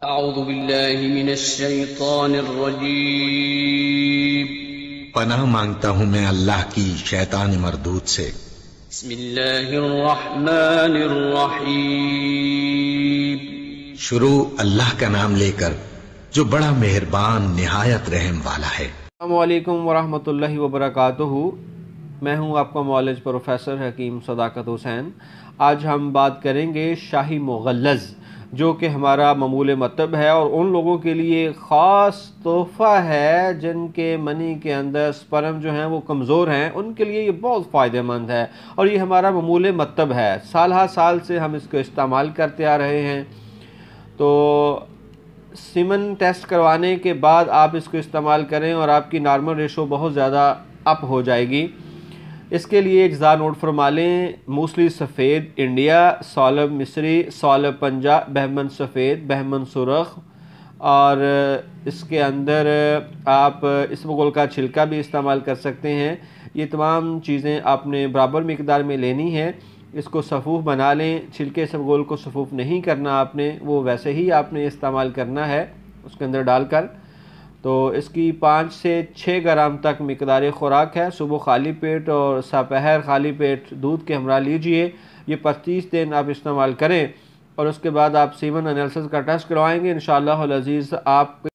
اعوذ باللہ من الشیطان الرجیم۔ پناہ مانگتا ہوں میں اللہ کی شیطان مردود سے۔ بسم اللہ الرحمن الرحیم۔ شروع اللہ کا نام لے کر جو بڑا مہربان نہایت رحم والا ہے۔ السلام علیکم ورحمۃ اللہ وبرکاتہ۔ میں ہوں آپ کا معالج پروفیسر حکیم صداقت حسین۔ آج ہم بات کریں گے شاہی مغلظ، جو کہ ہمارا معمول مطلب ہے اور ان لوگوں کے لیے خاص تحفہ ہے جن کے منی کے اندر سپرم جو ہیں وہ کمزور ہیں، ان کے لیے یہ بہت فائدہ مند ہے اور یہ ہمارا معمول مطلب ہے۔ سال ہر سال سے ہم اس کو استعمال کرتے آ رہے ہیں، تو سیمن ٹیسٹ کروانے کے بعد آپ اس کو استعمال کریں اور آپ کی نارمل ریشو بہت زیادہ اپ ہو جائے گی۔ اس کے لیے اجزاء نوٹ فرما لیں: موسلی سفید انڈیا، سالب مصری، سالب پنجاب، بہمن سفید، بہمن سرخ، اور اس کے اندر آپ اسبگول کا چھلکا بھی استعمال کر سکتے ہیں۔ یہ تمام چیزیں آپ نے برابر مقدار میں لینی ہیں۔ اس کو صفوف بنا لیں۔ چھلکے اسبگول کو صفوف نہیں کرنا آپ نے، وہ ویسے ہی آپ نے استعمال کرنا ہے اس کے اندر ڈال کر۔ تو اس کی 5 سے 6 گرام تک مقدار خوراک ہے۔ صبح خالی پیٹ اور سپہر خالی پیٹ دودھ کے ہمراہ لیجئے۔ یہ 25 دن آپ استعمال کریں اور اس کے بعد آپ سیمن انالیسس کا ٹیسٹ کروائیں گے۔ انشاءاللہ العزیز آپ